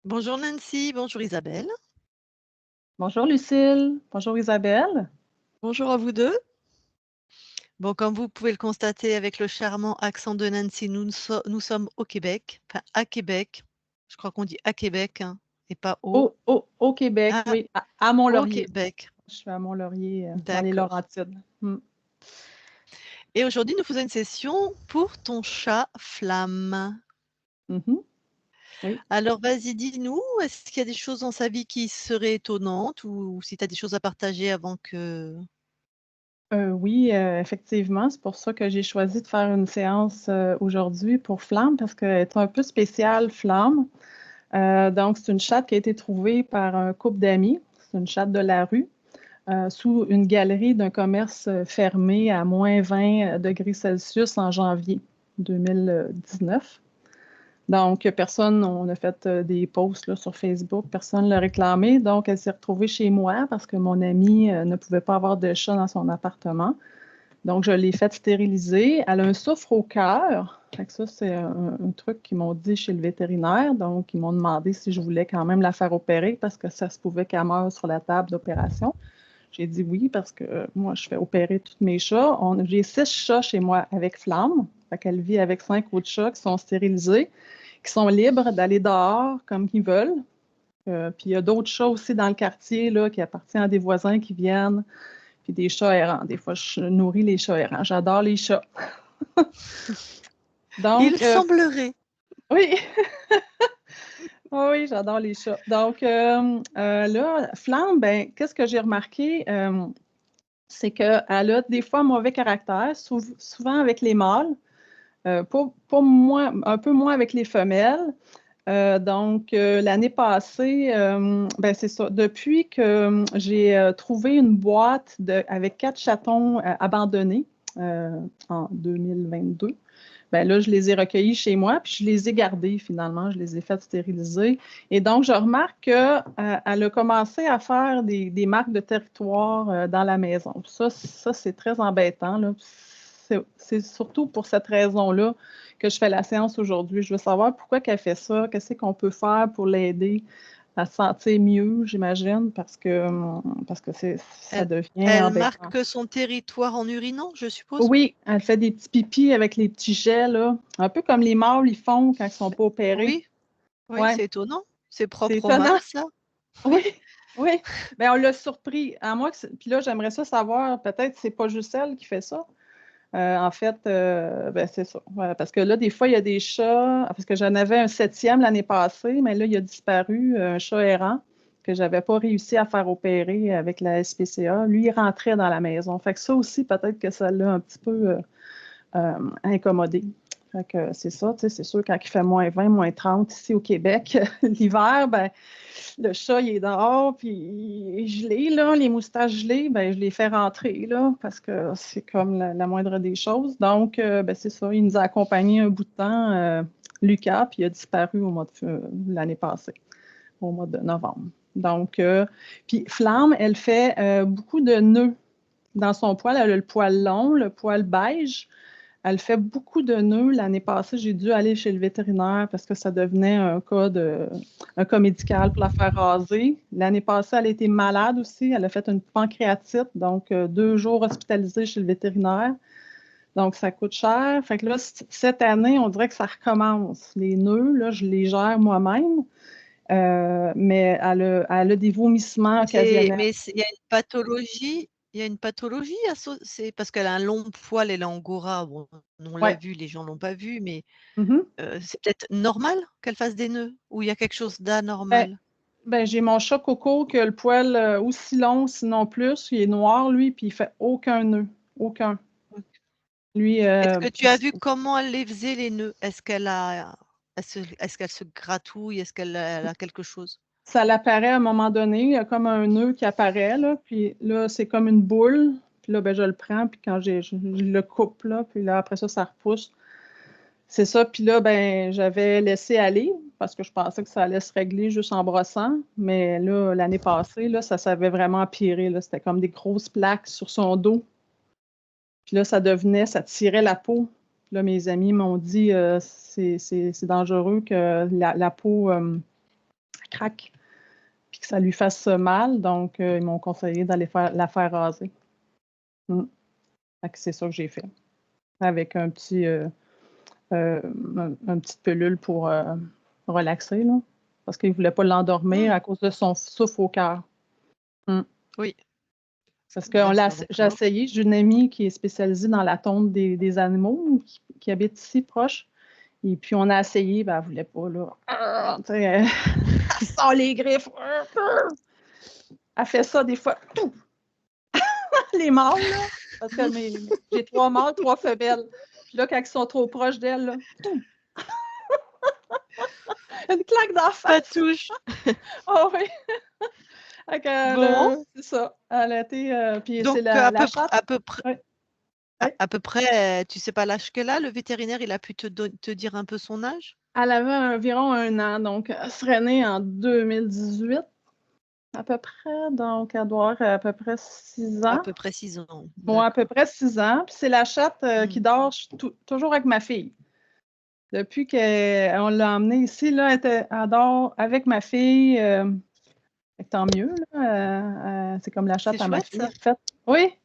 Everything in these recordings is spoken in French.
Bonjour Nancy, bonjour Isabelle. Bonjour Lucille, bonjour Isabelle. Bonjour à vous deux. Bon, comme vous pouvez le constater avec le charmant accent de Nancy, nous sommes au Québec, enfin à Québec. Je crois qu'on dit à Québec, hein, et pas au. Au Québec, À, oui, à au Mont-Laurier. Québec. Je suis à Mont-Laurier, dans les D'accord. Laurentides. Et aujourd'hui, nous faisons une session pour ton chat Flamme. Mhm, oui. Alors, vas-y, dis-nous, est-ce qu'il y a des choses dans sa vie qui seraient étonnantes ou si tu as des choses à partager avant que... Oui, effectivement, c'est pour ça que j'ai choisi de faire une séance aujourd'hui pour Flamme, parce qu'elle est un peu spéciale, Flamme. Donc, c'est une chatte qui a été trouvée par un couple d'amis. C'est une chatte de la rue, sous une galerie d'un commerce fermé à moins 20 degrés Celsius en janvier 2019. Donc, personne, on a fait des posts là, sur Facebook, personne ne l'a réclamé. Donc, elle s'est retrouvée chez moi parce que mon amie ne pouvait pas avoir de chat dans son appartement. Donc, je l'ai faite stériliser. Elle a un souffre au cœur. Fait que ça, c'est un truc qu'ils m'ont dit chez le vétérinaire. Donc, ils m'ont demandé si je voulais quand même la faire opérer parce que ça se pouvait qu'elle meure sur la table d'opération. J'ai dit oui parce que moi, je fais opérer tous mes chats. J'ai 6 chats chez moi avec Flamme. Fait qu'elle vit avec 5 autres chats qui sont stérilisés, qui sont libres d'aller dehors comme ils veulent. Puis il y a d'autres chats aussi dans le quartier là, qui appartiennent à des voisins qui viennent, puis des chats errants. Des fois, je nourris les chats errants. J'adore les chats. Il Donc, semblerait. oui, oui, j'adore les chats. Donc, là, Flamme, ben, qu'est-ce que j'ai remarqué? C'est qu'elle a des fois un mauvais caractère, souvent avec les mâles, pas moins, un peu moins avec les femelles. Donc, l'année passée, ben c'est ça. Depuis que j'ai trouvé une boîte avec 4 chatons abandonnés en 2022, ben là, je les ai recueillis chez moi, puis je les ai gardés finalement. Je les ai fait stériliser. Et donc, je remarque qu'elle a commencé à faire des marques de territoire dans la maison. Ça c'est très embêtant, là. C'est surtout pour cette raison-là que je fais la séance aujourd'hui. Je veux savoir pourquoi elle fait ça, qu'est-ce qu'on peut faire pour l'aider à se sentir mieux, j'imagine, parce que ça Elle, devient elle embêtant. marque son territoire en urinant, je suppose? Oui, elle fait des petits pipis avec les petits jets, là. Un peu comme les mâles, ils font quand ils sont pas opérés. Oui, oui, Ouais, c'est étonnant. C'est c'est propre au étonnant. mâle, ça? Oui, Oui. oui. Mais on l'a surpris. À moi, puis là, j'aimerais ça savoir, peut-être c'est pas juste elle qui fait ça. En fait, ben, c'est ça. Ouais, parce que là, des fois, il y a des chats, parce que j'en avais un 7e l'année passée, mais là, il a disparu, un chat errant que j'avais pas réussi à faire opérer avec la SPCA. Lui, il rentrait dans la maison. Fait que ça aussi, peut-être que ça l'a un petit peu incommodé. Fait que c'est ça, tu sais, c'est sûr, quand il fait moins 20, moins 30 ici au Québec, l'hiver, ben, le chat, il est dehors, puis il est gelé, là, les moustaches gelées, ben, je les fais rentrer, là, parce que c'est comme la moindre des choses. Donc, ben, c'est ça, il nous a accompagnés un bout de temps, Lucas, puis il a disparu au mois de l'année passée, au mois de novembre. Donc, puis Flamme, elle fait beaucoup de nœuds dans son poil. Elle a le poil long, le poil beige. Elle fait beaucoup de nœuds. L'année passée, j'ai dû aller chez le vétérinaire parce que ça devenait un cas médical pour la faire raser. L'année passée, elle a été malade aussi. Elle a fait une pancréatite, donc 2 jours hospitalisée chez le vétérinaire. Donc, ça coûte cher. Fait que là, cette année, on dirait que ça recommence. Les nœuds, là, je les gère moi-même. Mais elle a des vomissements occasionnels. Il y a une pathologie. Il y a une pathologie associée parce qu'elle a un long poil et l'angora. Bon, on Oui. l'a vu, les gens l'ont pas vu, mais Mhm. c'est peut-être normal qu'elle fasse des nœuds ou il y a quelque chose Ben, d'anormal? Ben, j'ai mon chat Coco qui a le poil aussi long, sinon plus. Il est noir, lui, puis il fait aucun nœud. Aucun. Lui, Est-ce que tu as vu comment elle les faisait les nœuds? Est-ce qu'elle se gratouille? Elle a quelque chose? ça l'apparaît à un moment donné. Il y a comme un nœud qui apparaît, là. Puis là, c'est comme une boule. Puis là, ben, je le prends, puis quand je le coupe, là. Puis là, après ça, ça repousse. C'est ça. Puis là, ben, j'avais laissé aller parce que je pensais que ça allait se régler juste en brossant. Mais là, l'année passée, là, ça s'avait vraiment empiré, là. C'était comme des grosses plaques sur son dos. Puis là, ça tirait la peau. Puis là, mes amis m'ont dit c'est dangereux que la peau craque, puis que ça lui fasse mal. Donc, ils m'ont conseillé d'aller la faire raser. Fait que c'est ça que j'ai fait. Avec une petite pilule pour relaxer, là, parce qu'il ne voulait pas l'endormir à cause de son souffle au cœur. Oui. Parce que j'ai essayé, j'ai une amie qui est spécialisée dans la tonte des animaux, qui habite ici proche. Et puis, on a essayé, ben, elle ne voulait pas, là. Elle sort les griffes. Elle fait ça des fois. Les mâles, là. Parce que j'ai 3 mâles, 3 femelles. Puis là, quand ils sont trop proches d'elle, là, une claque d'en face. Ça touche. Oh oui. Bon. C'est ça. Elle a été. Puis donc, c'est la chatte. à peu près. Ouais. À peu près, tu sais pas l'âge qu'elle a, le vétérinaire, il a pu te dire un peu son âge? Elle avait environ 1 an, donc elle serait née en 2018, à peu près. Donc, elle doit avoir à peu près 6 ans. À peu près 6 ans. Bon, à peu près 6 ans. Puis c'est la chatte qui dort toujours avec ma fille. Depuis qu'on l'a emmenée ici, là, elle dort avec ma fille. Tant mieux, là. C'est comme la chatte à ma fille, en fait. Oui.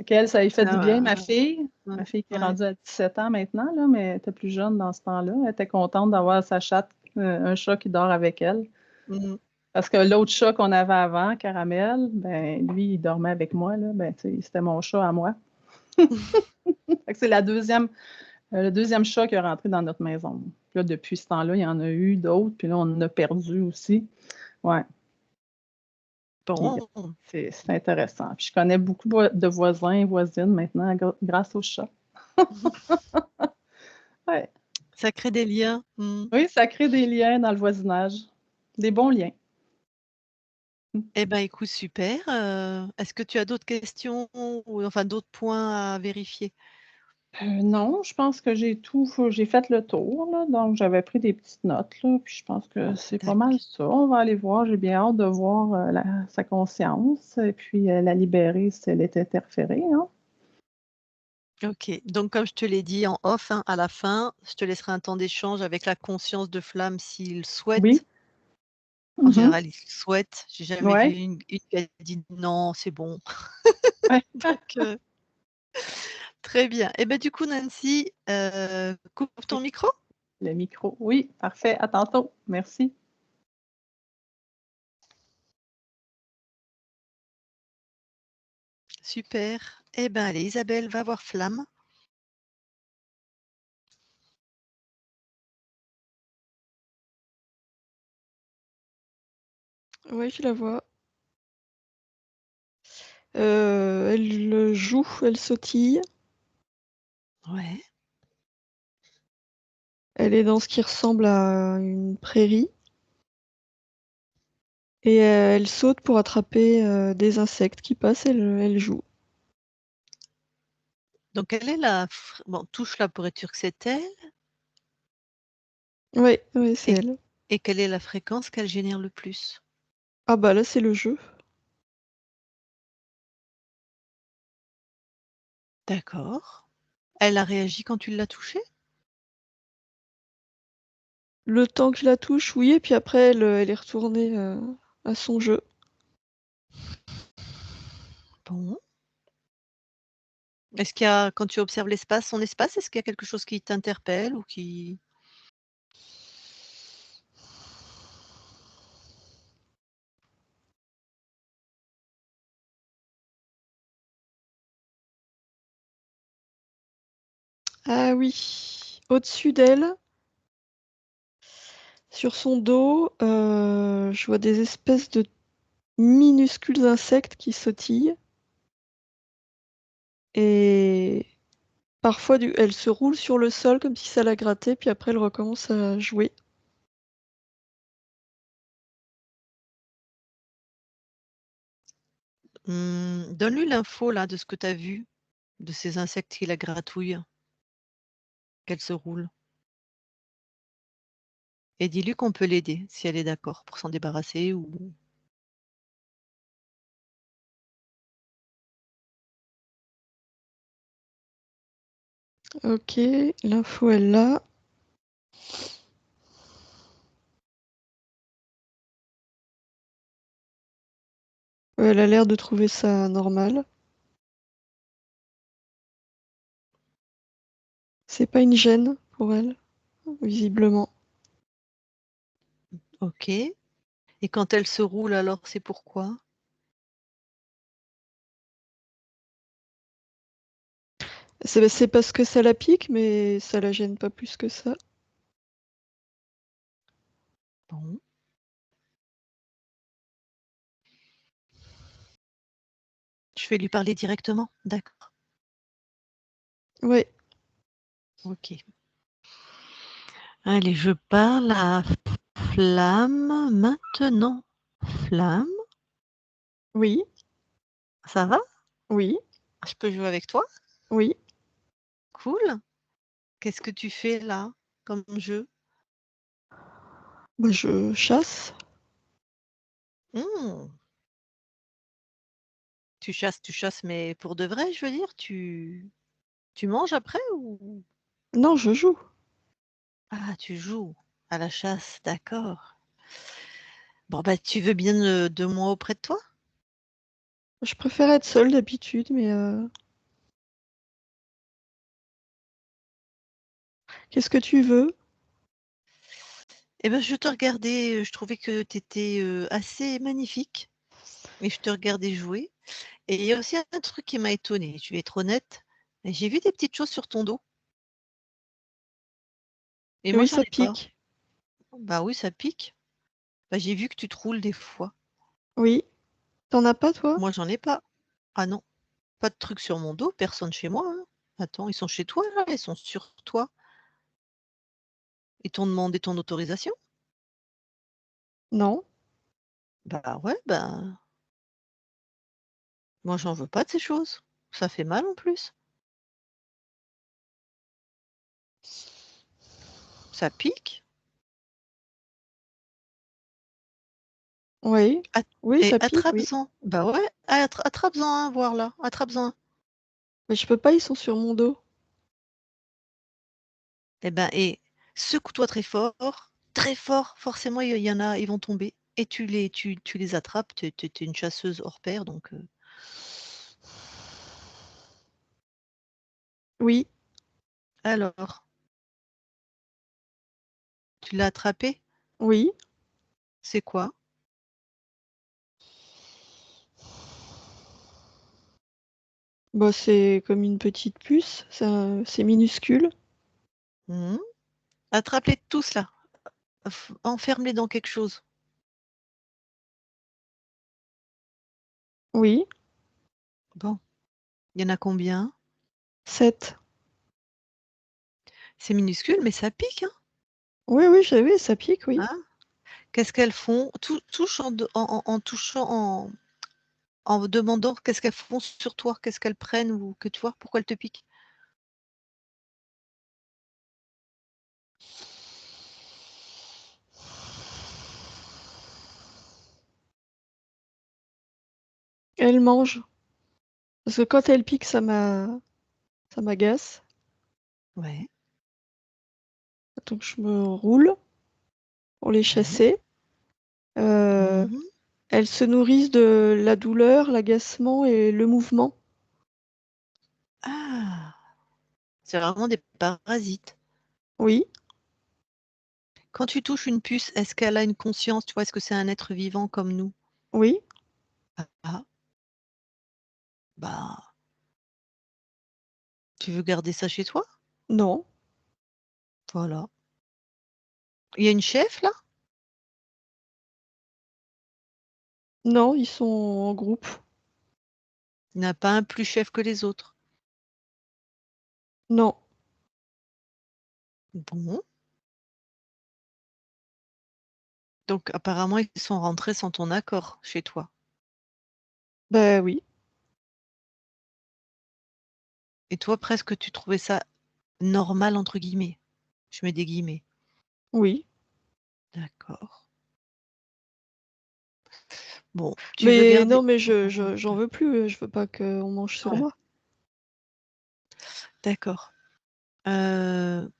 Elle, ça lui fait du bien, ma fille. Ma fille qui est rendue à 17 ans maintenant, là, mais elle était plus jeune dans ce temps-là. Elle était contente d'avoir sa chatte, un chat qui dort avec elle. Parce que l'autre chat qu'on avait avant, Caramel, ben lui, il dormait avec moi. Là. Ben, c'était mon chat à moi. C'est le deuxième chat qui est rentré dans notre maison. Puis là, depuis ce temps-là, il y en a eu d'autres, puis là, on en a perdu aussi. Ouais. Bon. C'est intéressant. Puis je connais beaucoup de voisins et voisines maintenant grâce au chat. Ouais. Ça crée des liens. Oui, ça crée des liens dans le voisinage. Des bons liens. Eh ben, écoute, super. Est-ce que tu as d'autres questions ou enfin d'autres points à vérifier? Non, je pense que j'ai fait le tour, là, donc j'avais pris des petites notes, là, puis je pense que c'est pas mal ça. On va aller voir, j'ai bien hâte de voir sa conscience et puis la libérer si elle est interférée. Hein. OK. Donc comme je te l'ai dit en off, à la fin, je te laisserai un temps d'échange avec la conscience de Flamme s'il souhaite. Oui. En général, il souhaite. J'ai jamais vu Ouais. une qui a dit: «Non, c'est bon». Ouais. Donc très bien. Et ben du coup Nancy, coupe ton micro. Le micro. Oui, parfait. À tantôt. Merci. Super. Eh ben allez Isabelle, va voir Flamme. Oui, je la vois. Elle joue, elle sautille. Ouais. Elle est dans ce qui ressemble à une prairie. Et elle saute pour attraper des insectes qui passent, elle joue. Donc elle est bon, touche-la pour être sûre que c'est elle. Oui, c'est elle. Et quelle est la fréquence qu'elle génère le plus? Ah bah là, c'est le jeu. D'accord. Elle a réagi quand tu l'as touchée? Le temps que je la touche, oui, et puis après, elle est retournée à son jeu. Bon. Est-ce qu'il y a, quand tu observes son espace, est-ce qu'il y a quelque chose qui t'interpelle ou qui... Ah oui, au-dessus d'elle, sur son dos, je vois des espèces de minuscules insectes qui sautillent. Et parfois, elle se roule sur le sol comme si ça la grattait, puis après elle recommence à jouer. Donne-lui l'info là de ce que tu as vu, de ces insectes qui la gratouillent, qu'elle se roule. Et dis-lui qu'on peut l'aider, si elle est d'accord, pour s'en débarrasser ou... Ok, l'info est là. Elle a l'air de trouver ça normal. C'est pas une gêne pour elle, visiblement. Ok. Et quand elle se roule, alors c'est pourquoi? C'est parce que ça la pique, mais ça la gêne pas plus que ça. Bon. Je vais lui parler directement. D'accord. Ouais, Ok. Allez, je parle à Flamme maintenant. Flamme, oui, ça va? oui, Je peux jouer avec toi? oui. Cool. Qu'est-ce que tu fais là comme jeu? Bah, je chasse. Hmm. Tu chasses, mais pour de vrai, je veux dire, tu manges après ou? Non, je joue. Ah, tu joues à la chasse, d'accord. Bon, bah, tu veux bien de moi auprès de toi? Je préfère être seule d'habitude, mais qu'est-ce que tu veux? Eh ben, je te regardais, je trouvais que tu étais assez magnifique et je te regardais jouer. Et il y a aussi un truc qui m'a étonnée, je vais être honnête, j'ai vu des petites choses sur ton dos et moi Oui, j'en ça ai pas. pique. Bah oui, ça pique. Bah, j'ai vu que tu te roules des fois. Oui. T'en as pas, toi? Moi j'en ai pas. Ah non, pas de trucs sur mon dos, personne chez moi, hein. Attends, ils sont chez toi là? Ils sont sur toi? Ils t'ont demandé ton autorisation? Non. Bah ouais, bah moi j'en veux pas de ces choses. Ça fait mal en plus. Ça pique. Oui. At Oui, et ça pique, oui. attrape-en. Bah ouais, attrape-en un, voir là, attrape-en un. Mais je peux pas, ils sont sur mon dos. Eh ben, et secoue-toi très fort, forcément il y en a, ils vont tomber et tu les attrapes, tu es une chasseuse hors pair donc Oui, alors, tu l'as attrapé? oui. C'est quoi? Bah, c'est comme une petite puce, c'est minuscule. Mmh. Attrape-les tous là, f enferme-les dans quelque chose. Oui, Bon, il y en a combien? 7. C'est minuscule mais ça pique, hein? Oui, oui, oui, ça pique, oui. Hein? Qu'est-ce qu'elles font? Touche en touchant, en demandant qu'est-ce qu'elles font sur toi? Qu'est-ce qu'elles prennent ou que tu vois? Pourquoi elles te piquent? Elle mange. Parce que quand elle pique, ça m'agace. Ouais. Donc je me roule pour les Ouais. chasser. Euh, Mmh. Elles se nourrissent de la douleur, l'agacement et le mouvement. Ah! C'est vraiment des parasites. Oui, Quand tu touches une puce, est-ce qu'elle a une conscience? Tu vois, est-ce que c'est un être vivant comme nous? oui, Ah, bah, tu veux garder ça chez toi? non, Voilà. Il y a une chef là? non, ils sont en groupe. Il n'y en a pas un plus chef que les autres. Non, Bon, donc apparemment ils sont rentrés sans ton accord chez toi. bah oui, Et toi presque tu trouvais ça «normal» entre guillemets? Je mets des guillemets. oui. D'accord. Bon, tu veux Mais garder non, mais mmh, j'en veux plus, je veux pas qu'on mange sur ouais, moi. d'accord. Heu,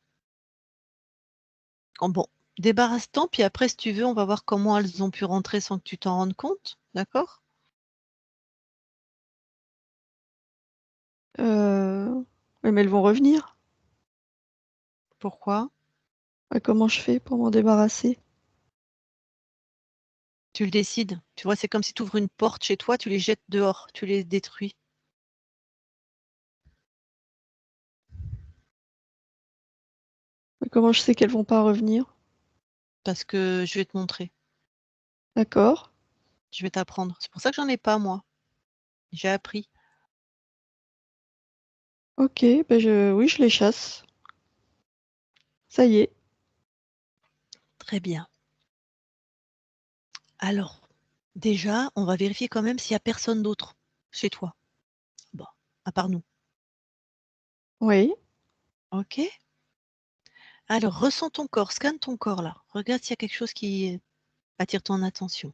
bon, débarrasse-t'en puis après si tu veux, on va voir comment elles ont pu rentrer sans que tu t'en rendes compte, d'accord? Ouais, mais elles vont revenir. Pourquoi? Comment je fais pour m'en débarrasser? Tu le décides. Tu vois, c'est comme si tu ouvres une porte chez toi, tu les jettes dehors, tu les détruis. Mais comment je sais qu'elles vont pas revenir? Parce que je vais te montrer, D'accord. je vais t'apprendre. C'est pour ça que j'en ai pas moi. J'ai appris. OK, bah, oui, je les chasse. Ça y est. Très bien. Alors, déjà, on va vérifier quand même s'il y a personne d'autre chez toi. Bon, à part nous. Oui. OK? Alors, ressens ton corps, scanne ton corps là. Regarde s'il y a quelque chose qui attire ton attention.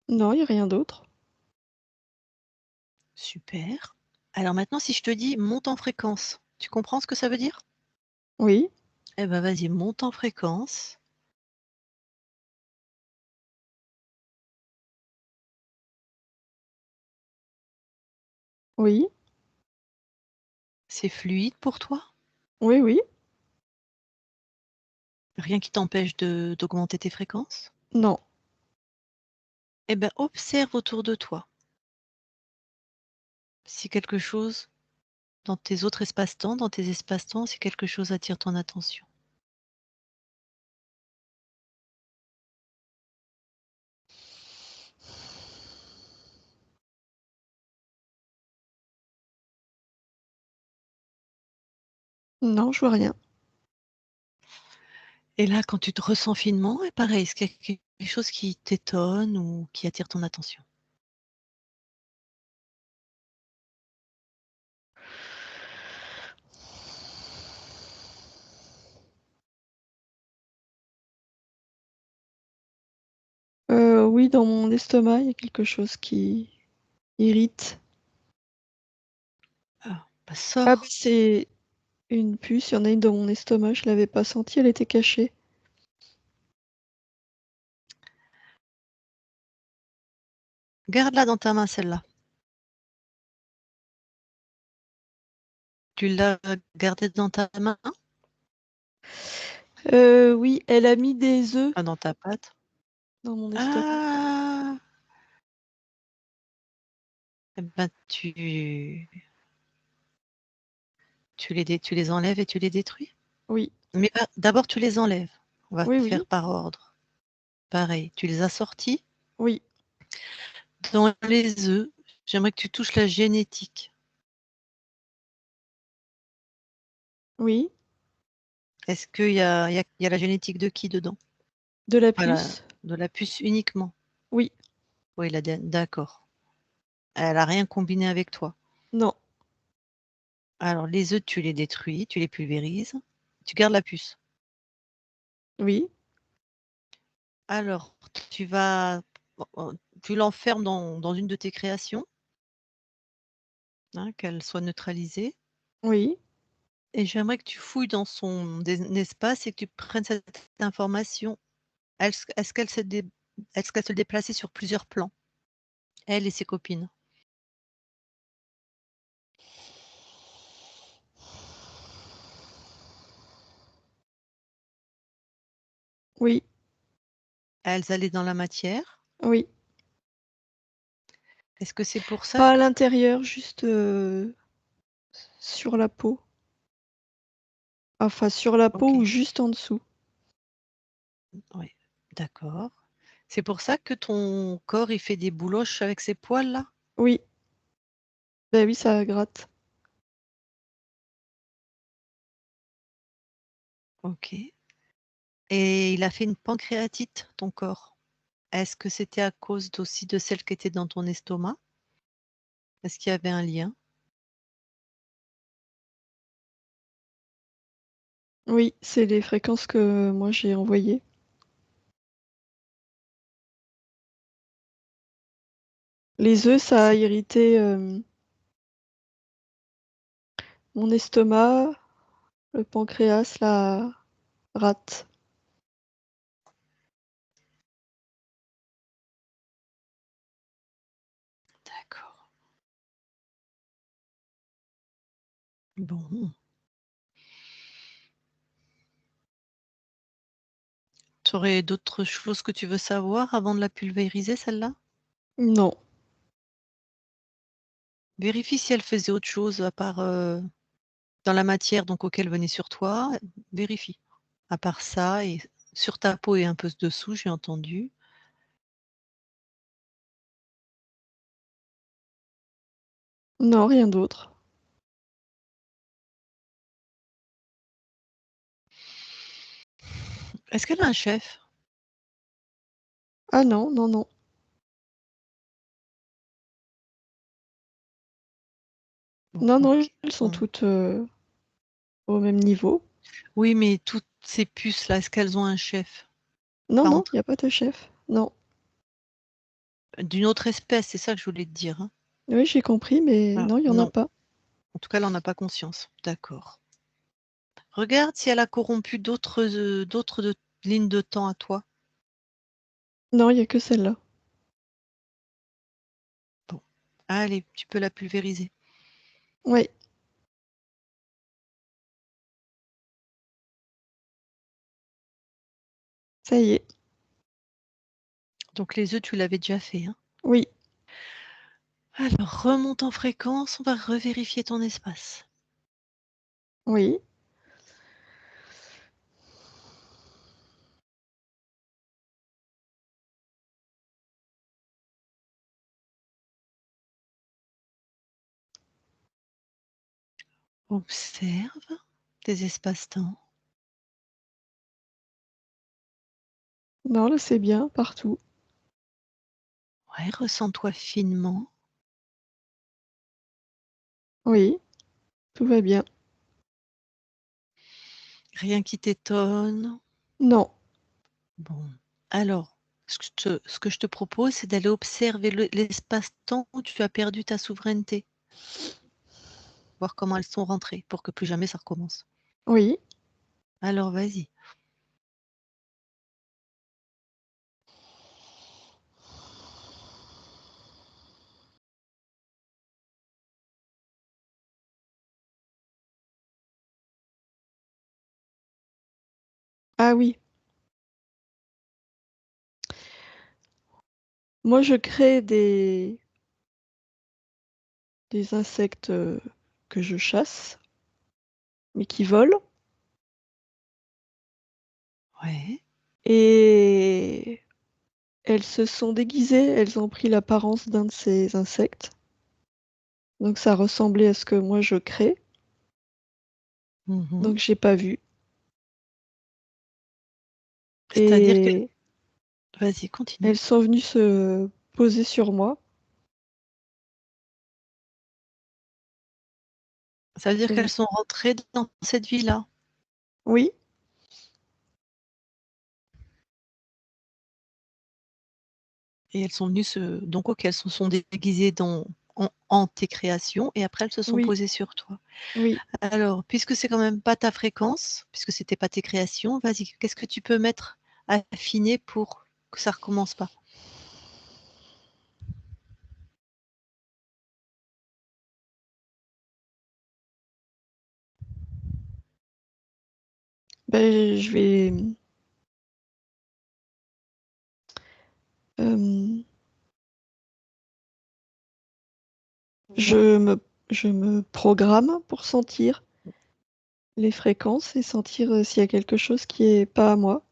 Non, il y a rien d'autre. Super. Alors maintenant, si je te dis monte en fréquence, tu comprends ce que ça veut dire? Oui, Eh ben vas-y, monte en fréquence. oui, C'est fluide pour toi? oui, oui. Rien qui t'empêche d'augmenter tes fréquences? Non. Eh ben observe autour de toi. Si quelque chose dans tes autres espaces-temps, dans tes espaces-temps, si quelque chose attire ton attention. Non, je vois rien. Et là, quand tu te ressens finement, et pareil, est-ce qu'il y a quelque chose qui t'étonne ou qui attire ton attention? Oui, dans mon estomac, il y a quelque chose qui irrite. Ah, bah Ah bah, sors. c'est une puce, il y en a une dans mon estomac, je l'avais pas sentie, elle était cachée. Garde-la dans ta main, celle-là. Tu l'as gardée dans ta main? Oui, elle a mis des œufs Ah, dans ta patte? dans mon estomac. Ah! Eh ben, tu les enlèves et tu les détruis? Oui, Mais d'abord tu les enlèves. On va oui, faire oui, par ordre. Pareil, tu les as sortis. oui, Dans les œufs, j'aimerais que tu touches la génétique. oui. Est-ce qu'il y a la génétique de qui dedans? De la Voilà, puce? de la puce uniquement? Oui, Oui, d'accord. Elle a rien combiné avec toi. non, Alors les œufs, tu les détruis, tu les pulvérises, tu gardes la puce. oui, Alors tu vas tu l'enfermes dans une de tes créations, hein, qu'elle soit neutralisée. oui, Et j'aimerais que tu fouilles dans son espace et que tu prennes cette information. Est-ce qu'elle est-ce qu'elle se déplaçait sur plusieurs plans? Elle et ses copines? oui, Elles allaient dans la matière? oui. Est-ce que c'est pour ça Pas à que l'intérieur, juste, sur la peau. Enfin, sur la peau ou OK, juste en dessous. oui, d'accord. C'est pour ça que ton corps, il fait des bouloches avec ses poils là? Oui, bah, oui, ça gratte. OK, et il a fait une pancréatite, ton corps. Est-ce que c'était à cause aussi de celle qui était dans ton estomac? Est-ce qu'il y avait un lien? Oui, c'est les fréquences que moi j'ai envoyées. Les œufs, ça a C'est irrité, mon estomac, le pancréas, la rate. Bon. Tu aurais d'autres choses que tu veux savoir avant de la pulvériser, celle-là? Non. Vérifie si elle faisait autre chose à part, dans la matière donc auquel venait sur toi, vérifie. À part ça et sur ta peau et un peu dessous, j'ai entendu. Non, rien d'autre. Est-ce qu'elle a un chef? Ah non, non, non. Bon, Non, non, OK. elles sont Bon. toutes au même niveau. Oui, mais toutes ces puces-là, est-ce qu'elles ont un chef? Non, Pas non, il entre n'y a pas de chef. Non. d'une autre espèce, c'est ça que je voulais te dire, hein? Oui, j'ai compris, mais Ah, non, il n'y en a non. pas. En tout cas, elle en a pas conscience. D'accord. Regarde si elle a corrompu d'autres lignes de temps à toi. Non, il n'y a que celle-là. Bon. Allez, tu peux la pulvériser. Oui. Ça y est. Donc les œufs, tu l'avais déjà fait, hein? Oui. Alors remonte en fréquence, on va revérifier ton espace. Oui. Observe tes espaces-temps. Non, là, c'est bien, partout. Ouais, ressens-toi finement. Oui, tout va bien. Rien qui t'étonne. Non. Bon. Alors, ce que je te propose, c'est d'aller observer l'espace-temps où tu as perdu ta souveraineté. Voir comment elles sont rentrées pour que plus jamais ça recommence. Oui. Alors vas-y. Ah oui. Moi, je crée des insectes que je chasse, mais qui volent. Ouais. Et elles se sont déguisées, elles ont pris l'apparence d'un de ces insectes. Donc ça ressemblait à ce que moi je crée. Mhm. Donc j'ai pas vu. C'est-à-dire que... Et Vas-y, continue. elles sont venues se poser sur moi. Ça veut dire Et qu'elles sont rentrées dans cette vie-là. oui, Et elles sont venues donc OK, elles se sont déguisées en tes créations et après elles se sont oui, posées sur toi. oui. Alors, puisque c'est quand même pas ta fréquence, puisque c'était pas tes créations, vas-y, qu'est-ce que tu peux mettre à affiner pour que ça recommence pas? Ben, je vais euh, je me je me programme pour sentir les fréquences et sentir s'il y a quelque chose qui est pas à moi.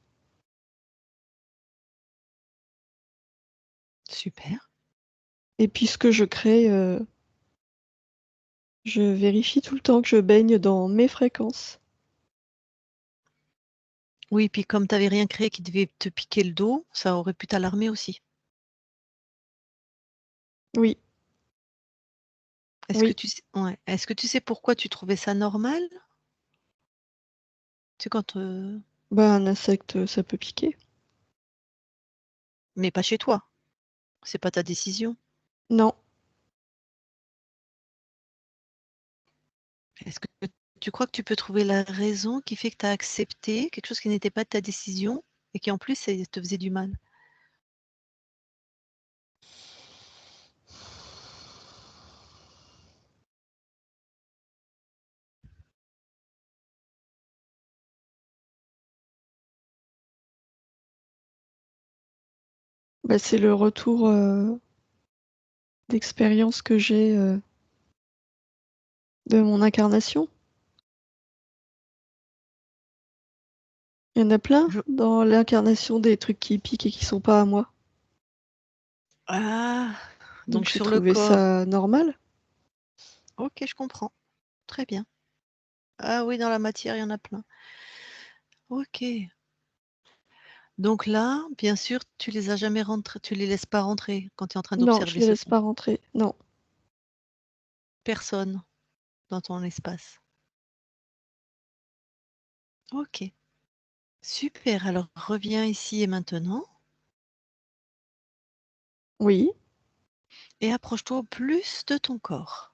Super. Et puis ce que je crée, je vérifie tout le temps que je baigne dans mes fréquences. Oui, puis comme tu avais rien créé qui devait te piquer le dos, ça aurait pu t'alarmer aussi. Oui, Est-ce que oui. tu sais ouais, est-ce que tu sais pourquoi tu trouvais ça normal? Tu sais quand, Ben, un insecte, ça peut piquer. mais pas chez toi, c'est pas ta décision. Non. Est-ce que tu crois que tu peux trouver la raison qui fait que tu as accepté quelque chose qui n'était pas de ta décision et qui en plus, te faisait du mal? Bah, c'est le retour d'expérience que j'ai de mon incarnation. Il y en a plein Je- dans l'incarnation des trucs qui piquent et qui sont pas à moi. Ah, Donc donc j'ai sur le trouvé corps. ça normal. Ok, je comprends. Très bien. Ah oui, dans la matière, il y en a plein. Ok. Donc là, bien sûr, tu les as jamais rentrés, tu les laisses pas rentrer quand tu es en train Non, je d'observer les ce laisse truc. pas rentrer. Non. Personne dans ton espace. Ok. Super. Alors reviens ici et maintenant Oui, et approche-toi au plus de ton corps.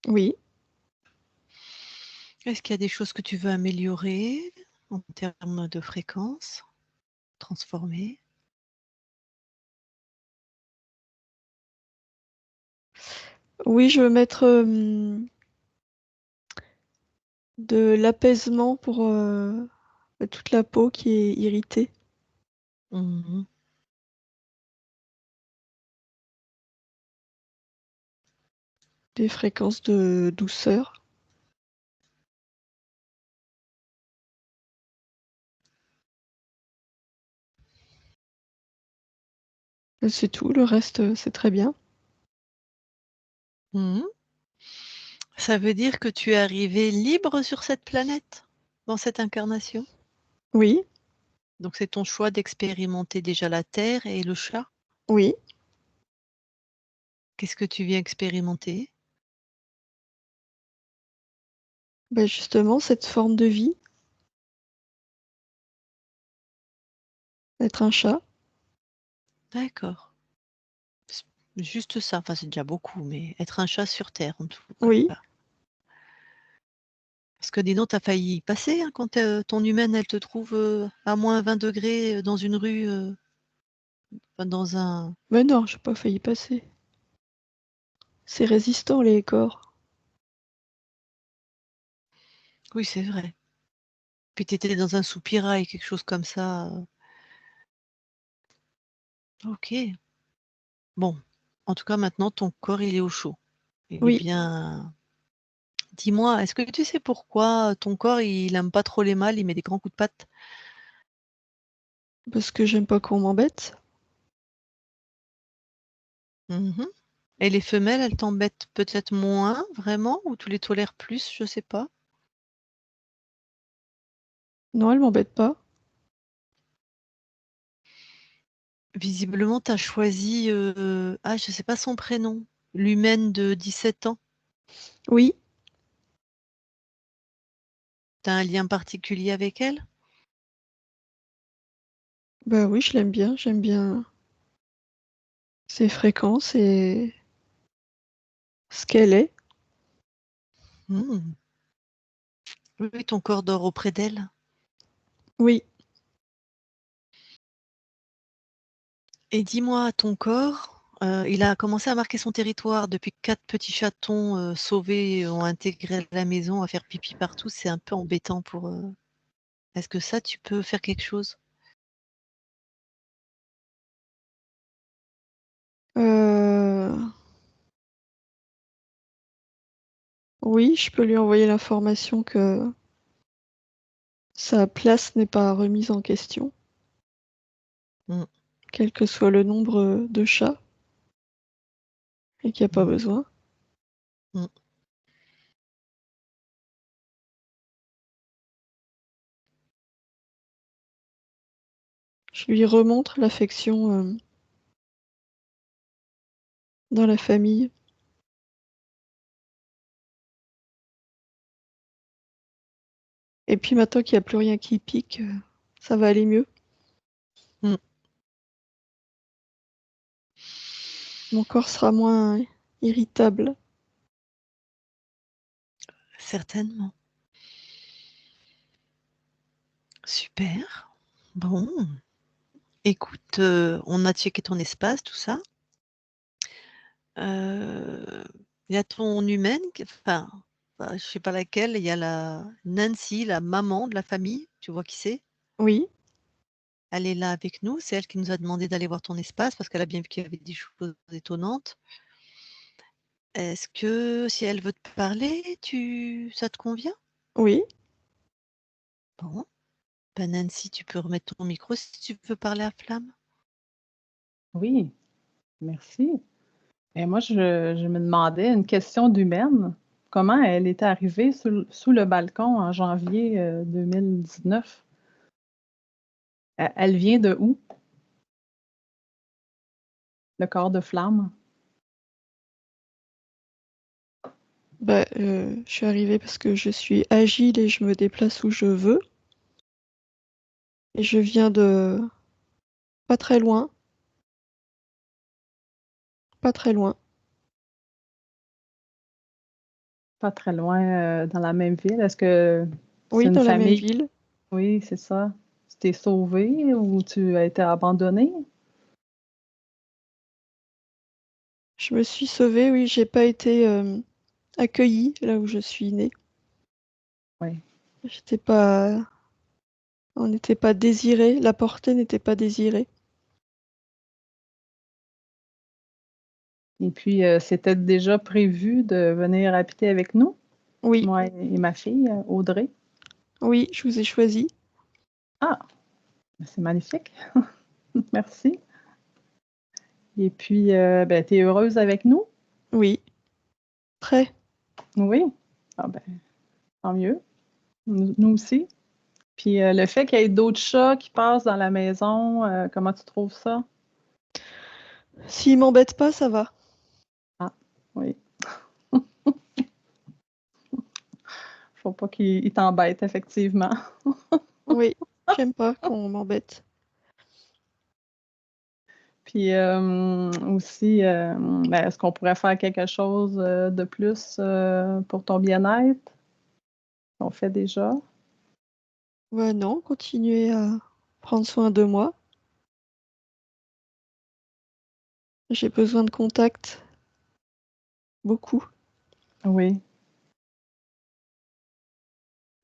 oui. Est-ce qu'il y a des choses que tu veux améliorer en termes de fréquence, transformer? Oui, je veux mettre de l'apaisement pour toute la peau qui est irritée. Mhm. Des fréquences de douceur. Et c'est tout, le reste, c'est très bien. Mhm. Ça veut dire que tu es arrivé libre sur cette planète, dans cette incarnation? Oui, Donc c'est ton choix d'expérimenter déjà la Terre et le chat. oui. Qu'est-ce que tu viens expérimenter? Bah, justement, cette forme de vie, être un chat. D'accord. S- Juste ça, enfin c'est déjà beaucoup, mais être un chat sur Terre en tout cas. Oui, Parce que dis donc, t'as failli y passer hein, quand ton humaine, elle te trouve à moins 20 degrés dans une rue, enfin, dans un... mais non, j'ai pas failli passer. C'est résistant, les corps. Oui, c'est vrai. Puis t'étais dans un soupirail, quelque chose comme ça. Ok. Bon. En tout cas, maintenant, ton corps, il est au chaud. Il est Oui, bien... Dis-moi, est-ce que tu sais pourquoi ton corps, il aime pas trop les mâles, il met des grands coups de patte? parce que j'aime pas qu'on m'embête. Mhm. Et les femelles, elles t'embêtent peut-être moins, vraiment, ou tu les tolères plus, je sais pas. Non, elle m'embête pas. Visiblement, tu as choisi, ah, je sais pas son prénom, l'humaine de 17 ans. Oui, Tu as un lien particulier avec elle? bah oui, je l'aime bien. J'aime bien ses fréquences et ce qu'elle est. Hmm. Oui, oui, ton corps dort auprès d'elle. Oui, Et dis-moi, ton corps, il a commencé à marquer son territoire depuis que 4 petits chatons sauvés ont intégré la maison à faire pipi partout. C'est un peu embêtant pour eux. Est-ce que ça, tu peux faire quelque chose? euh, oui, je peux lui envoyer l'information que sa place n'est pas remise en question, Hmm. quel que soit le nombre de chats, et qu'il n'y a pas Hmm. besoin. Hmm. Je lui remontre l'affection dans la famille. Et puis maintenant qu'il n'y a plus rien qui pique, ça va aller mieux. Hmm. Mon corps sera moins irritable. Certainement. Super. Bon. Écoute, on a checké ton espace, tout ça. Il y a ton humaine, enfin, bah, je sais pas laquelle, il y a la Nancy, la maman de la famille, tu vois qui c'est? Oui, Elle est là avec nous, c'est elle qui nous a demandé d'aller voir ton espace parce qu'elle a bien vu qu'il y avait des choses étonnantes. Est-ce que si elle veut te parler, ça te convient? oui. Bon, bah, Nancy, tu peux remettre ton micro si tu veux parler à Flamme. Oui, merci. Et moi, je me demandais une question d'humaine. Comment elle était arrivée sous le balcon en janvier 2019? Elle vient de où, le corps de Flamme? Bah, je suis arrivée parce que je suis agile et je me déplace où je veux. Et je viens de pas très loin, pas très loin. Pas très loin, dans la même ville. Est-ce que c'est Oui, une dans la même famille? ville. Oui, c'est ça. Tu t'es sauvée ou tu as été abandonnée? Je me suis sauvée, oui, j'ai pas été accueillie là où je suis née. Oui. J'étais pas, on n'était pas désiré, la portée n'était pas désirée. Et puis, c'était déjà prévu de venir habiter avec nous, Oui, moi et ma fille, Audrey. oui, je vous ai choisi. Ah, c'est magnifique. Merci. Et puis, ben, tu es heureuse avec nous? Oui, très. Oui? Ah ben, tant mieux. Nous aussi. Puis, le fait qu'il y ait d'autres chats qui passent dans la maison, comment tu trouves ça? S'ils m'embêtent pas, ça va. Ah, oui. Faut pas qu'ils t'embêtent, effectivement. Oui, j'aime pas qu'on m'embête. Puis, aussi, ben, est-ce qu'on pourrait faire quelque chose, de plus, pour ton bien-être? On fait déjà? Ouais, non, continuez à prendre soin de moi. J'ai besoin de contact, beaucoup. Oui,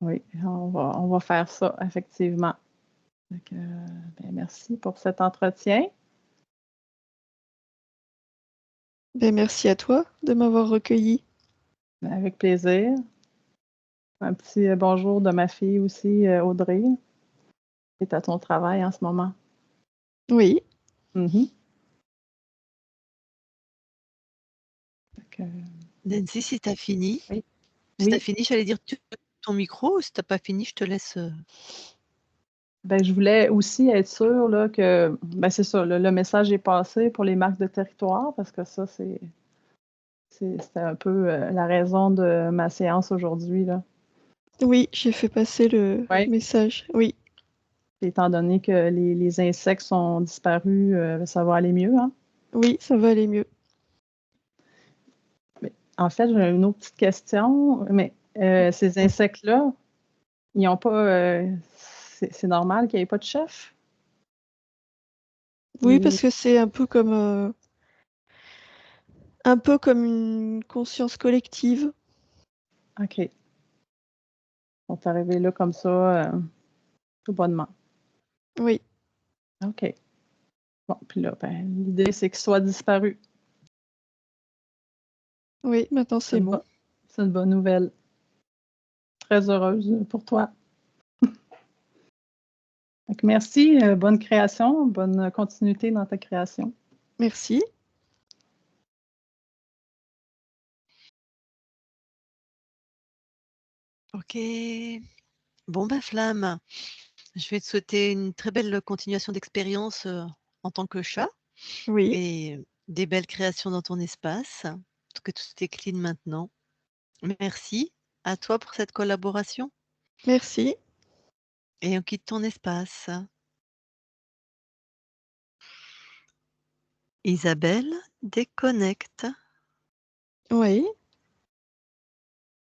oui, on va faire ça, effectivement. Fait que, ben, merci pour cet entretien. Ben, merci à toi de m'avoir recueilli. Avec plaisir. Un petit, bonjour de ma fille aussi, Audrey, qui est à ton travail en ce moment. Oui, Mmh. Fait que Nancy, si tu as fini, oui, si tu oui, fini, j'allais dire tu peux ton micro, si tu pas fini, je te laisse, ben, je voulais aussi être sûre là que, ben, c'est ça, le message est passé pour les marques de territoire parce que ça, c'était un peu, la raison de ma séance aujourd'hui, là. oui, j'ai fait passer le Ouais. message. Oui, Étant donné que les insectes sont disparus, ça va aller mieux, hein? oui, ça va aller mieux. Mais en fait, j'ai une autre petite question, mais ces insectes-là, ils ont pas, c'est normal qu'il y ait pas de chef? Oui, Ils parce que c'est un peu comme une conscience collective. OK, ils sont arrivés là comme ça, tout bonnement. Oui, OK. Bon, puis là, ben, l'idée, c'est qu'ils soient disparus. oui, maintenant C'est c'est une bon. c'est une bonne nouvelle. Très heureuse, pour toi. Donc merci, bonne création, bonne continuité dans ta création. Merci. OK. Bon, bah, Flamme, je vais te souhaiter une très belle continuation d'expérience, en tant que chat Oui, et des belles créations dans ton espace, que tout est clean maintenant. Merci à toi pour cette collaboration merci. et on quitte ton espace. Isabelle déconnecte. Oui,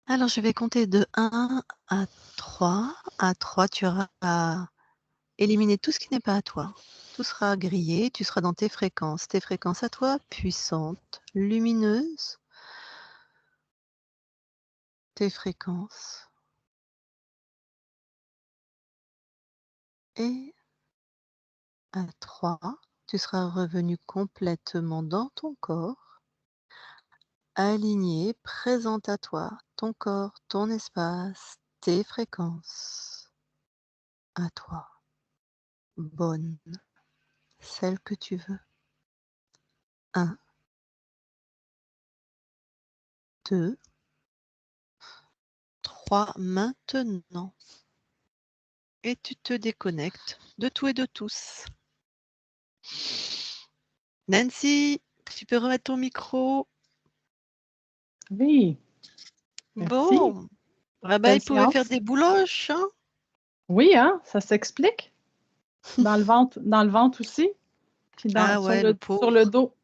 Alors je vais compter de 1 à 3. À 3, tu auras à éliminer tout ce qui n'est pas à toi. Tout sera grillé, tu seras dans tes fréquences. Tes fréquences à toi, puissantes, lumineuses, tes fréquences et à 3, tu seras revenu complètement dans ton corps, aligné, présent à toi, ton corps, ton espace, tes fréquences, à toi, bonne, celle que tu veux. 1, 2, 3, maintenant. Et tu te déconnectes de tout et de tous. Nancy, tu peux remettre ton micro. Oui, merci. Bon, ah bah, Belle il pouvait faire séance. des bouloches, hein? Oui, hein, ça s'explique. Dans le ventre aussi. Puis Ah sur ouais, le sur le pauvre. dos.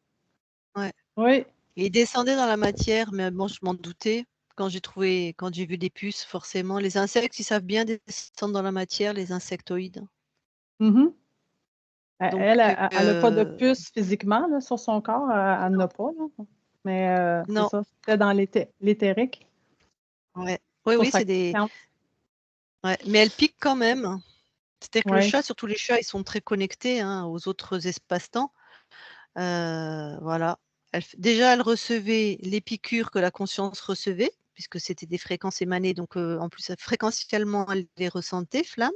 Ouais. Oui. Il descendait dans la matière, mais bon, je m'en doutais. Quand j'ai vu des puces, forcément, les insectes, ils savent bien descendre dans la matière, les insectoïdes. Mhm. Donc, Elle n'a pas de puce physiquement là, sur son corps. Elle n'a pas. Là. Mais c'est non, ça. C'était dans l'éthérique. ouais. Oui, Sur oui, sa c'est des. conscience. Ouais. Mais elle pique quand même. C'est-à-dire que le Oui. chat, surtout les chats, ils sont très connectés hein, aux autres espaces-temps. Voilà. Déjà, elle recevait les piqûres que la conscience recevait, puisque c'était des fréquences émanées, donc en plus, fréquentiellement, elle les ressentait, flamme.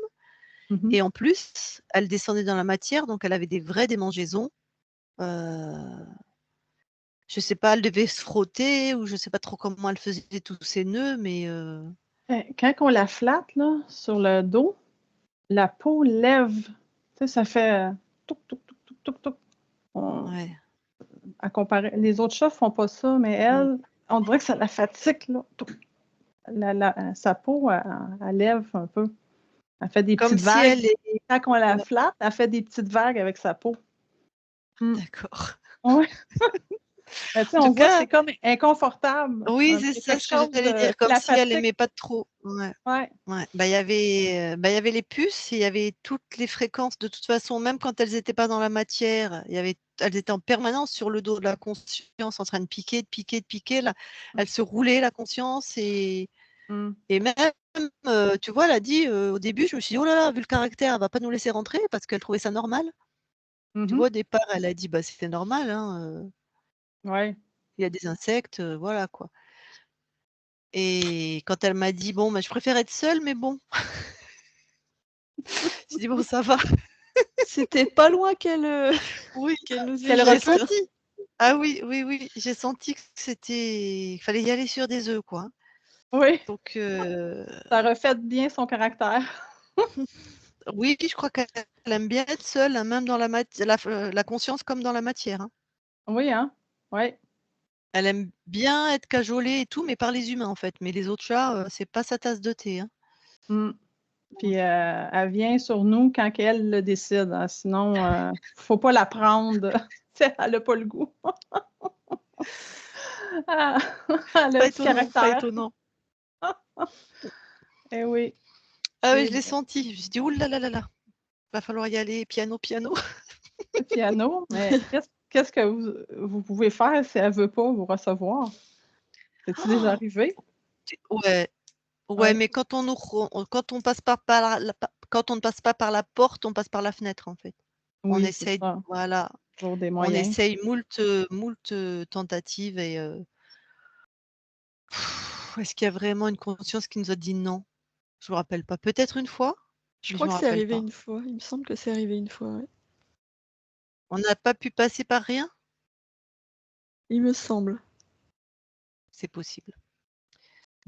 Mhm. Et en plus, elle descendait dans la matière, donc elle avait des vraies démangeaisons. Je sais pas, elle devait se frotter, ou je sais pas trop comment elle faisait tous ses nœuds, mais Quand on la flatte là, sur le dos, la peau lève. Tu sais, ça fait touc, touc, touc, touc, touc, touc. ouais. À comparer. Les autres chats font pas ça, mais elle, on dirait que ça la fatigue. Là. Touc. Sa peau, elle lève un peu. Elle fait des Comme petites si vagues. elle est. Quand on la flatte, elle fait des petites vagues avec sa peau. D'accord. Oui. Mais tu sais, En on tout voit que cas, c'est comme inconfortable. oui, c'est C'est ça quelque ce que chose j'allais dire, qui comme la si elle fatigue. aimait pas trop. Ouais. Ouais. Ouais. Bah, il y avait les puces, et il y avait toutes les fréquences. De toute façon, même quand elles n'étaient pas dans la matière, elles étaient en permanence sur le dos de la conscience, en train de piquer, de piquer, de piquer. Là, elle se roulait la conscience et même, tu vois, elle a dit au début, je me suis dit, oh là là, vu le caractère, elle va pas nous laisser rentrer parce qu'elle trouvait ça normal. Tu vois, au départ, elle a dit, bah c'était normal, hein, Ouais. il y a des insectes, voilà quoi. Et quand elle m'a dit, bon, bah, je préfère être seule, mais bon, j'ai dit, bon, ça va. C'était pas loin Oui, qu'elle nous Qu'elle éjecte. recule. senti. Ah oui, oui, oui, j'ai senti que il fallait y aller sur des œufs, quoi. Oui. Donc, Ça reflète bien son caractère. oui, je crois qu'elle aime bien être seule, hein, même dans la conscience comme dans la matière, hein. Oui, hein? Oui. Elle aime bien être cajolée et tout, mais par les humains, en fait. Mais les autres chats, c'est pas sa tasse de thé, hein. Puis elle vient sur nous quand elle le décide. Hein. Sinon, faut pas la prendre. Elle n'a pas le goût. Elle a Pas du étonnant, pas caractère. étonnant. Eh oui. Ah oui, Eh je l'ai bien. senti. Je me suis dit: «Ouh là là là là, va falloir y aller piano, piano». Piano, mais qu'est-ce que vous pouvez faire si elle ne veut pas vous recevoir? C'est-tu déjà arrivé? Ouais, ouais, Oui. mais quand on passe pas par quand on ne passe pas par la porte, on passe par la fenêtre, en fait. On Oui, c'est essaye ça. voilà, Toujours des on moyens. essaye moult tentatives et est-ce qu'il y a vraiment une conscience qui nous a dit non? Je me rappelle pas. Peut-être une fois, Je mais je crois me que c'est rappelle arrivé pas. une fois. Il me semble que c'est arrivé une fois, ouais. On n'a pas pu passer par rien? Il me semble. C'est possible.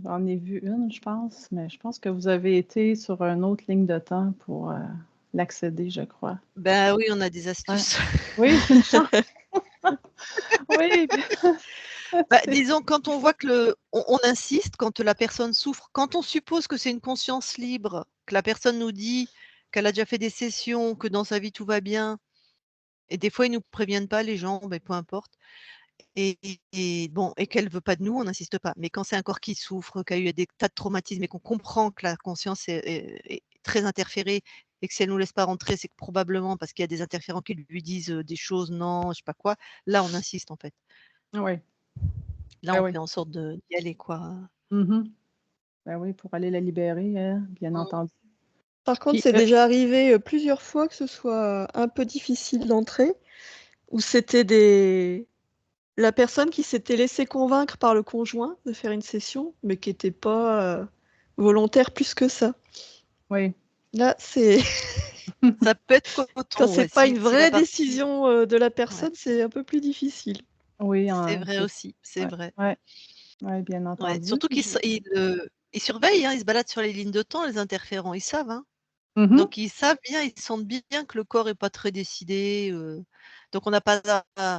J'en ai vu une, je pense, mais je pense que vous avez été sur une autre ligne de temps pour l'accéder, je crois. Ben oui, on a des Ouais. astuces. Oui, c'est une chance. Oui. Bah, disons, quand on voit que on insiste, quand la personne souffre, quand on suppose que c'est une conscience libre, que la personne nous dit qu'elle a déjà fait des sessions, que dans sa vie tout va bien, et des fois ils nous préviennent pas les gens, ben peu importe, et bon, et qu'elle veut pas de nous, on n'insiste pas. Mais quand c'est un corps qui souffre, qui a eu des tas de traumatismes et qu'on comprend que la conscience est très interférée et que si elle nous laisse pas rentrer, c'est que probablement parce qu'il y a des interférents qui lui disent, des choses, non, je sais pas quoi, là on insiste en fait. Oui. Là Ah on oui. fait en sorte d'y aller quoi. Mhm. Ben oui, pour aller la libérer, hein, bien Mm. entendu. Par contre, Puis, c'est déjà arrivé plusieurs fois que ce soit un peu difficile d'entrer, où c'était la personne qui s'était laissée convaincre par le conjoint de faire une session, mais qui n'était pas volontaire plus que ça. oui. Là, c'est Ça peut être quand coton, c'est ouais. pas Si, une si la vraie partie... décision de la Ouais, personne, c'est un peu plus difficile. Oui, c'est vrai aussi, c'est ouais, vrai. ouais, ouais, bien Ouais. entendu. Surtout qu'ils ils surveillent, hein, ils se baladent sur les lignes de temps, les interférents, ils savent. Hein. Mhm. Donc ils savent bien, ils sentent bien que le corps est pas très décidé. Donc on n'a pas,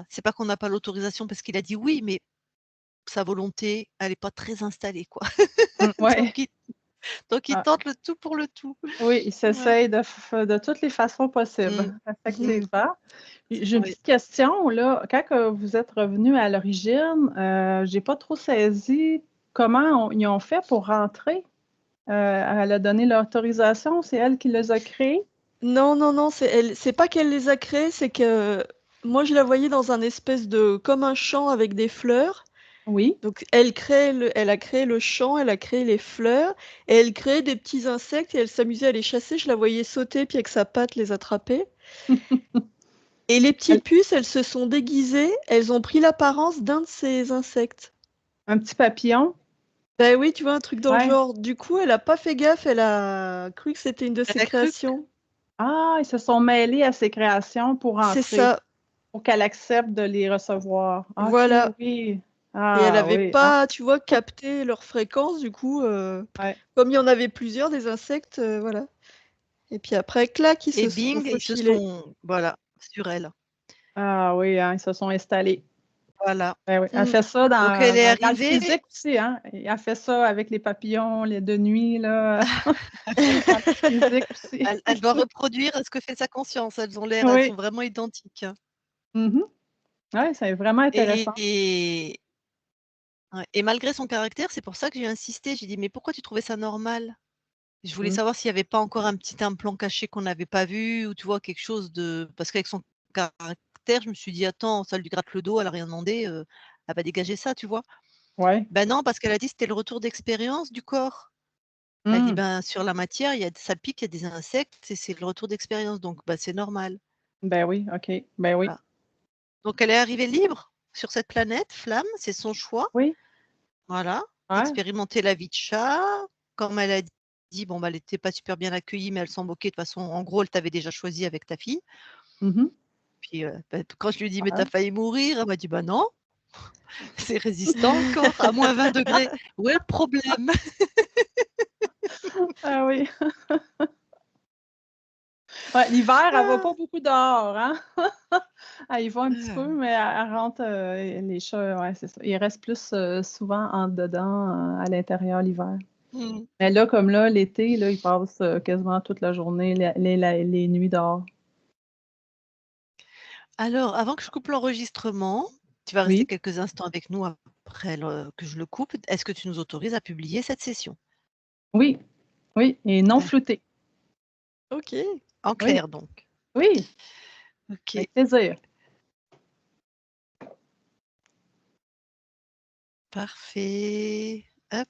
c'est pas qu'on n'a pas l'autorisation parce qu'il a dit oui, mais sa volonté, elle est pas très installée, quoi. Ouais. Donc il Ah, tente le tout pour le tout. oui, il Ouais. s'essaye de toutes les façons possibles, Mm. effectivement. J'ai une Oui. petite question, là. Quand vous êtes revenu à l'origine, j'ai pas trop saisi comment ils ont fait pour rentrer. Elle a donné l'autorisation, c'est elle qui les a créés? Non, c'est pas qu'elle les a créés, c'est que moi je la voyais dans un espèce de comme un champ avec des fleurs. Oui. Donc elle a créé le champ, elle a créé les fleurs, et elle créait des petits insectes et elle s'amusait à les chasser. Je la voyais sauter puis avec sa patte les attraper. Et les Elle- petites puces, elles se sont déguisées, elles ont pris l'apparence d'un de ces insectes. Un petit papillon? Ben oui, tu vois, un truc dans le Ouais. genre. Du coup, elle a pas fait gaffe, elle a cru que c'était une de ses Elle a cru. créations. Ah, ils se sont mêlés à ses créations pour C'est entrer, ça, pour qu'elle accepte de les recevoir. OK, voilà. oui. Et elle Ah avait oui. Ah, pas, tu vois, capté leur fréquence, du coup, ouais. comme il y en avait plusieurs, des insectes, voilà. Et puis après, clac, ils Et se sont bing, ils se faufilés. sont, voilà, sur elle. Ah oui, hein, ils se sont installés. Voilà. Ben oui. Elle Mm. fait ça Donc elle est dans le arrivée. physique aussi, hein. Elle fait ça avec les papillons, les de nuit, là, dans le physique aussi. Elle doit reproduire ce que fait sa conscience. Elles Oui. sont vraiment identiques. Mhm. Ouais, c'est vraiment intéressant. Et ouais, et malgré son caractère, c'est pour ça que j'ai insisté. J'ai dit: «Mais pourquoi tu trouvais ça normal?» Je voulais Mm. savoir s'il y avait pas encore un petit implant caché qu'on n'avait pas vu ou tu vois quelque chose de parce qu'avec son caractère, je me suis dit: «Attends, ça lui gratte le dos, elle a rien demandé, elle va dégager ça», tu vois? Ouais. Ben non, parce qu'elle a dit: «C'était le retour d'expérience du corps». Elle a dit: Mm. «Ben, sur la matière, ça pique, il y a des insectes et c'est le retour d'expérience donc bah, c'est normal». Ben oui, OK. Ben oui. Voilà. Donc elle est arrivée libre sur cette planète, Flamme, c'est son choix. Oui. Voilà, Ouais. d'expérimenter la vie de chat. Comme elle a dit, bon, bah, elle était pas super bien accueillie, mais elle s'en moquait de toute façon. En gros, elle t'avait déjà choisi avec ta fille. Mhm. Puis, bah, quand je lui ai dit: «Mais tu Ouais. as failli mourir», elle m'a dit: «Bah non, c'est résistant le corps à -20 degrés. Où est le problème?» Ah oui. Ouais, l'hiver, elle va Ah! pas beaucoup dehors, hein? Elle y va un petit peu, Ah. mais elle rentre, les chats, ouais, c'est ça. Ils restent plus, souvent en dedans, à l'intérieur l'hiver. Mmh. Mais là, comme là, l'été, là, ils passent, quasiment toute la journée, les nuits dehors. Alors, avant que je coupe l'enregistrement, tu vas rester Oui, quelques instants avec nous après que je le coupe. Est-ce que tu nous autorises à publier cette session? oui, oui et non Ah, floutés. Ok. en Oui, clair donc. oui, OK, avec plaisir. parfait. Hop.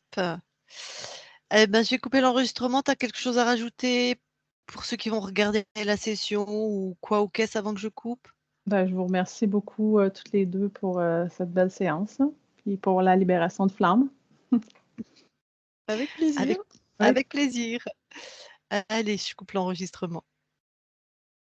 Eh ben, je vais couper l'enregistrement. Tu as quelque chose à rajouter pour ceux qui vont regarder la session ou quoi ou qu'est-ce avant que je coupe? Ben, je vous remercie beaucoup, toutes les 2 pour, cette belle séance, là, puis pour la libération de flammes. Avec plaisir. Avec Oui. avec plaisir. Allez, je coupe l'enregistrement.